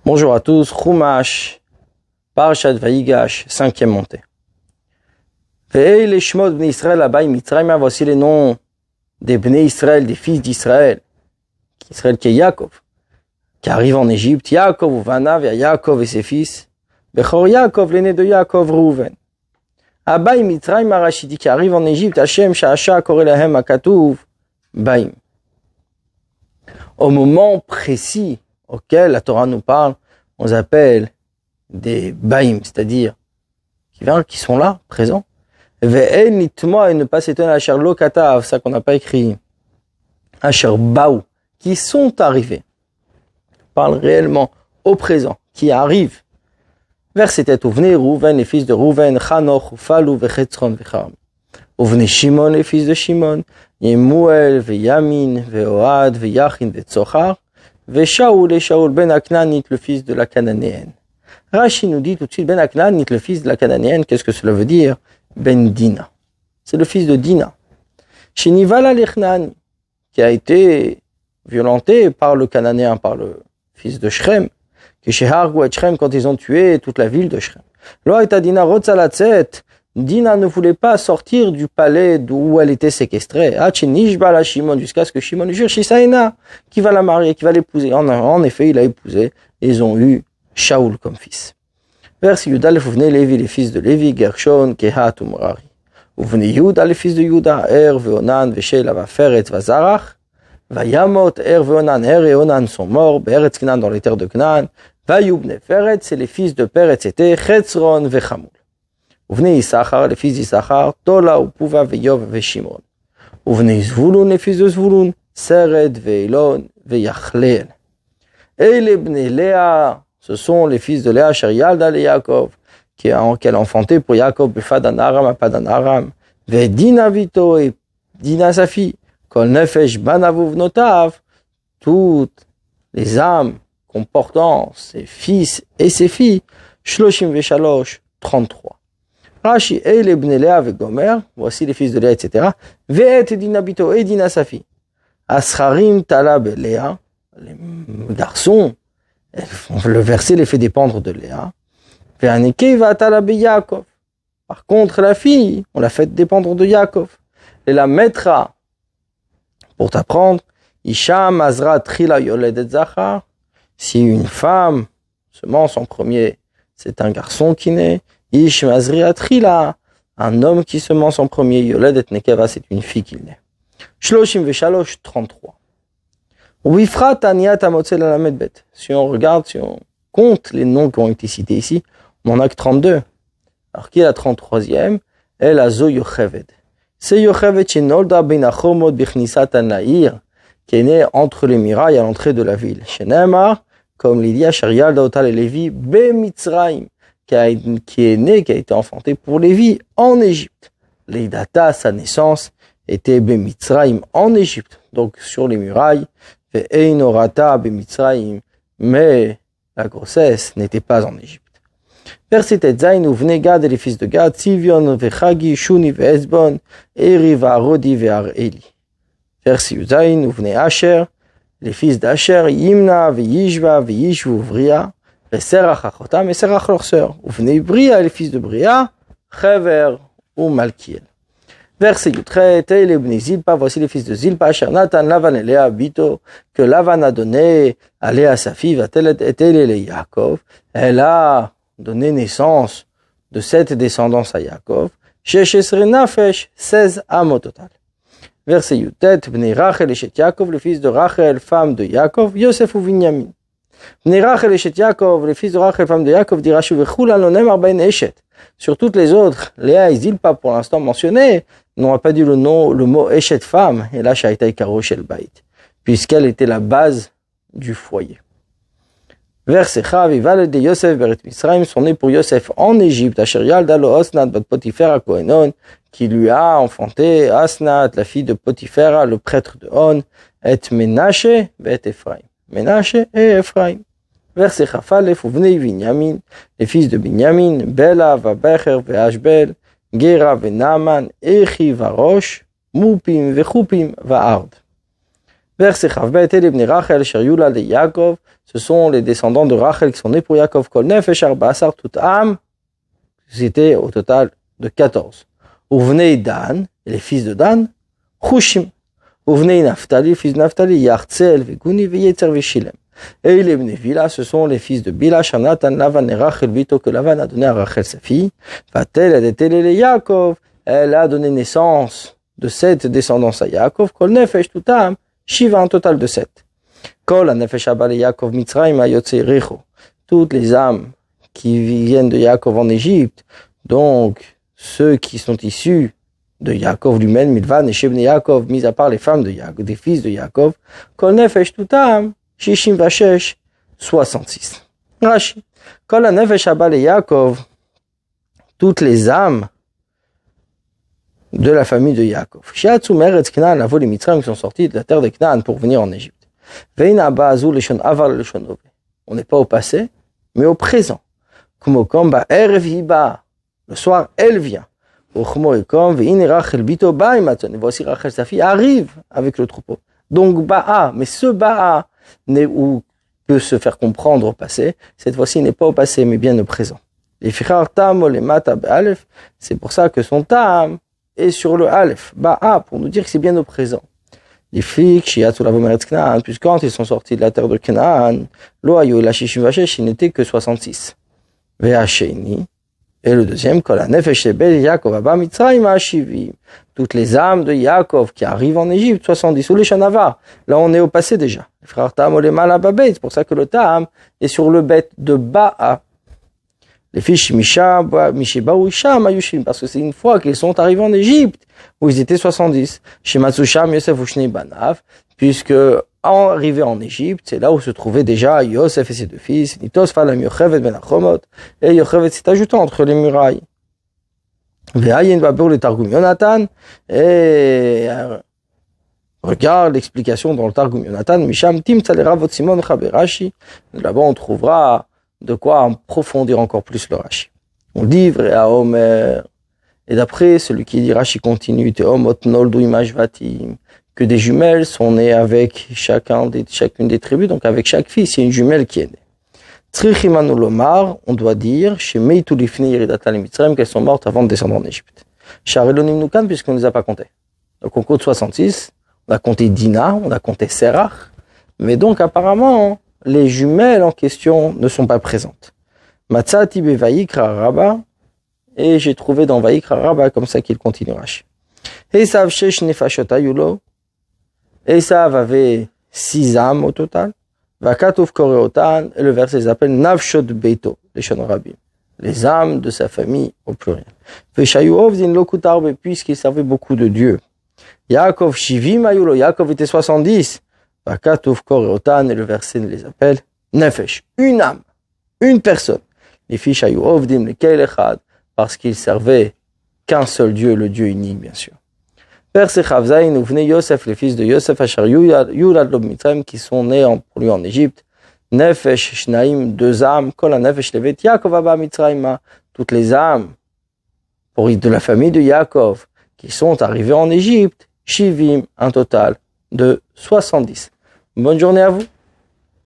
Bonjour à tous, Chumash, Parashat Vayigash, 5e montée. Ve'ei les shemot bnei Israël là-bas, Mitzrayim, voici les noms des bnei Israël, des fils d'Israël. Israël qui est Yaakov, qui arrive en Égypte, Yaakov ou Vanav, Yaakov et ses fils. Bechor Yaakov, l'aîné de Yaakov, Reuven. Abaï Mitzrayim Arashidi, qui arrive en Égypte, Hashem, Sha'asha, Korelahem, Akatouv, Baïm. Au moment précis auquel la Torah nous parle, on les appelle des Baïm, c'est-à-dire qui sont là, présents. Ve'el nitma, et ne pas s'étonner, Asher lo katav, ça qu'on n'a pas écrit. Asher baou, qui sont arrivés. On parle réellement au présent, qui arrivent. Verset tête, Uvnei Reuven, les fils de Reuven, Chanoch, Falou, Vechetzron, Vecharm. Uvnei Shimon, les fils de Shimon, Yemuel, Veyamin, Veoad, Veyachin, Vetzochar, Veshaoul et Shaoul ben Aknanit, le fils de la Cananéenne. Rashi nous dit tout de suite, ben Aknanit, le fils de la Cananéenne, qu'est-ce que cela veut dire? Ben Dina. C'est le fils de Dina. Shenivala l'Echnani, qui a été violenté par le Cananéen, par le fils de Shrem, que chez Hargou et Shrem, quand ils ont tué toute la ville de Shrem. Loïta Dina Rotzalatzet, Dina ne voulait pas sortir du palais d'où elle était séquestrée. Nishbala Shimon, jusqu'à ce que Shimon jure Shisaïna, qui va la marier, qui va l'épouser. En effet, il a épousé. Ils ont eu Shaoul comme fils. Verset Yuda, vous venez Lévi, les fils de Lévi, Gershon, Kehat ou Merari. Vous venez Yuda, les fils de Yuda, Veonan, Veshela, Vaferet, Vazarach, Vayamot, Veonan, et Onan sont morts, Beretz Knan dans les terres de Knan, Vayubne, Feret, c'est les fils de Peret, c'était Chetzron, Vechamoul. Vous venez Issachar, les fils d'Issachar, Tola, Upuva, Veyov, Veshimron. Vous venez Zvulun, les fils de Zvulun, Sered, Veilon, Veyachleel. Et les Bnei Léa, ce sont les fils de Léa, Sherialda et Yaakov, qu'elle a enfanté pour Yaakov, Befadan Aram, Apadan Aram, Vedina Vito et Dina sa fille, Kol Nefesh Banavuv Notav, toutes les âmes comportant ses fils et ses filles, Shloshim Veshalosh, 33. Rashi, et les Bnei Léa avec Gomer, voici les fils de Léa, etc. Ve'et Dina Bito et Dina sa fille. Ascharim Talab Léa, les garçons, le verset les fait dépendre de Léa. Ve'aneke va Talab Yaakov. Par contre, la fille, on la fait dépendre de Yaakov. Et la mettra, pour t'apprendre, Isha Mazra Trila Yoledet Zachar. Si une femme semence en premier, c'est un garçon qui naît. Ish Mazri Atrila, un homme qui semence en premier. Yoledet Nekeva, c'est une fille qui naît. Shloshim Veshalosh, 33. Wifra Taniat Amotzel Alamed Bet. Si on regarde, si on compte les noms qui ont été cités ici, on n'en a que 32. Alors qui est la 33e? Elle a Zo Yocheved. C'est Yocheved chez Nolda Ben Achomot Bichnisat Anaïr, qui est né entre les murailles à l'entrée de la ville. Chez Neymar, comme Lydia Sherial Daotal et Lévi, Be Mitzrayim, qui est né, qui a été enfanté pour Lévi en Égypte. Leidata, sa naissance, était Be Mitzrayim en Égypte, donc sur les murailles. Ve'einorata Be Mitzrayim, mais la grossesse n'était pas en Égypte. Verset Zayin, où venait Gad et les fils de Gad, Sivion, Vechagi, Shuni, Ve'ezbon, Eri, Va'arodi, Ve'ar-Eli. Verset Zayin, où venait Asher, les fils d'Asher, Yimna, Ve'yishva, Ve'yishvu, Vria, Ve'serach Achotam, et Serach leur sœur. Où venait Bria, les fils de Bria, Chever ou Malkiel. Verset Yutret, et les Bnei Zilpa, voici les fils de Zilpa, Asher Natan, Lavan et Léa, Bito, que Lavan a donné à Léa sa fille, Vatelet et Ele Yaakov. Elle a donné naissance de 7 descendances à Yaakov. Sheshesre Nafesh, 16 âmes au total. Verset Yutet, Bnei Rachel et Shet Yaakov, le fils de Rachel, femme de Yaakov, Yosef ou Binyamin. Bnei Rachel et Shet Yaakov, les fils de Rachel, femme de Yaakov, dit Rashi, Vechul alonem arbain eshet. Sur toutes les autres, Léa et Zilpa, pour l'instant mentionnées, n'ont pas dit le mot eshet femme, et là, Shaïta Karo Shel Bait, puisqu'elle était la base du foyer. Verset Chav, Ival de Yosef, Beret Misraim, sont nés pour Yosef en Égypte, Asher Yalda lo Osnat, bat Potiphera Kohenon, qui lui a enfanté Asnat, la fille de Potiphera, le prêtre de On, et Menashe, et Ephraim. Menashe et Ephraim. Verset Chafalef, Uvnei Binyamin, les fils de Binyamin, Bela, Vabecher, Veashbel, Gera, Venaman, Echi, Varosh, Mupim, Vechupim, Vaard. Verset Chavbet et les Bnei Rachel, Sher Yulad et Yaakov, ce sont les descendants de Rachel qui sont nés pour Yaakov, Kol Nefesh Arba'asar toute âme, c'était au total de 14. Uvnei Dan, et les fils de Dan, Chushim. Uvnei Naphtali, fils de Naphtali, Yartzel, Veguni, Veyetzer, Veshilem. Et les Bnei Bila, ce sont les fils de Bila, Shanatan, Lavan et Rachel, Vito, que Lavan a donné à Rachel sa fille. Vatel, elle était les Yaakov, elle a donné naissance de 7 descendants à Yaakov, Kol Nefesh toute âme, Shiva, un total de 7. Kol Nefesh Abale Yaakov Mitzrayim Yotze Recho. Toutes les âmes qui viennent de Yaakov en Égypte, donc ceux qui sont issus de Yaakov lui-même, Milvan et Shebne Yaakov, mis à part les femmes de Yaakov, des fils de Yaakov, Kol Nefesh toute âme, Shishim Vashesh, 66. Rashi. Kol Nefesh Abale Yaakov, toutes les âmes de la famille de Yaakov. Shiatsu Meretz Knan, la les Mitzrayim qui sont sortis de la terre de Knan pour venir en Égypte. Veina Ba'azu Leshon Avar Leshon Ove. On n'est pas au passé, mais au présent. Kumokamba Erev Hiba. Le soir, elle vient. Uchmo Ekom Veine Rachel Bito Ba'imaton. Et voici Rachel sa fille arrive avec le troupeau. Donc Ba'a, mais ce Ba'a où peut se faire comprendre au passé, cette fois-ci n'est pas au passé, mais bien au présent. Les Fichar Tam les Mata Be'alef, c'est pour ça que son Tam et sur le Aleph, Ba'a, pour nous dire que c'est bien au présent. Les flics, Shiatsu Lavo Meretz Knaan, puisque quand ils sont sortis de la terre de Canaan, Loayo et la Shishim Vashesh, ils n'étaient que 66. Ve'asheni, et le deuxième, Kol HaNefesh Shebel Yaakov Abba Mitzrayim Hashivim. Toutes les âmes de Yaakov qui arrivent en Égypte, 70, ou les Shanavar. Là, on est au passé déjà. Les frères Tam, les Malababet, c'est pour ça que le Tam est sur le bet de Ba'a. Les fiches Misha, Mishiba ou Isham, Ayushim, parce que c'est une fois qu'ils sont arrivés en Égypte, où ils étaient 70. Chez Matsusham, Yosef Ushni Banav, puisque, arrivés en Égypte, c'est là où se trouvaient déjà Yosef et ses deux fils, Nitos, Falam, Yochevet, Ben Achomot, et Yochevet s'est ajouté entre les murailles. Ve'ayin Babur, le Targum Yonatan, et, regarde l'explication dans le Targum Yonatan, Misham, Tim, Tzalera, Vot Simon, Chaberashi, là-bas on trouvera de quoi approfondir encore plus le Rashi. On dit vrai à Omer, et d'après celui qui dit Rashi continue, Teomot noldu imashvatim, que des jumelles sont nées avec chacune des tribus, donc avec chaque fils, il y a une jumelle qui est née. Tzrichimanu lomar, on doit dire, chez Meitu lifnei yeridatal mitzrayim, qu'elles sont mortes avant de descendre en Égypte. Sharelonim nukan, puisqu'on ne les a pas comptées. Donc on compte 66, on a compté Dina, on a compté Serach, mais donc apparemment, les jumelles en question ne sont pas présentes. Matzati be Vayikra Rabba, et j'ai trouvé dans Vayikra Rabba, comme ça qu'il continue Rashi. Esav shesh nefashot ayulo, Esav avait 6 âmes au total, Vakatov koreotan, et le verset s'appelle Navshot beito, les Shon Rabim, les âmes de sa famille au pluriel. Veshayu ovdin lokutarbe, puisqu'il savait beaucoup de Dieu. Yaakov shivim ayulo, Yaakov était 70, Vakatov koreotan, et le verset les appelle Nefesh, une âme, une personne. Les fiches ayu ovdim le keil echad, parce qu'ils servaient qu'un seul Dieu, le Dieu unique, bien sûr. Verset Chavzaïn, ou venez Yosef, les fils de Yosef, Asher Yulad Lob Mitzrayim, qui sont nés pour lui en Égypte. Nefesh Shnaim, 2 âmes, Kol HaNefesh Levet Yaakov Abba Mitzrayim, toutes les âmes de la famille de Yaakov, qui sont arrivées en Égypte, Shivim, un total de 70. Bonne journée à vous.